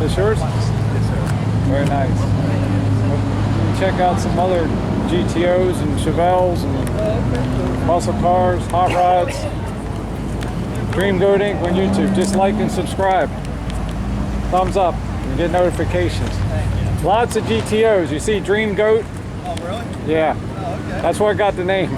This yours? Yes, sir. Very nice. You can check out some other GTOs and Chevelles and muscle cars, hot rods. Dreamgoatinc on YouTube. Just like and subscribe. Thumbs up and get notifications. Lots of GTOs. You see Dream Goat? Oh, really? Yeah. Oh, okay. That's where I got the name.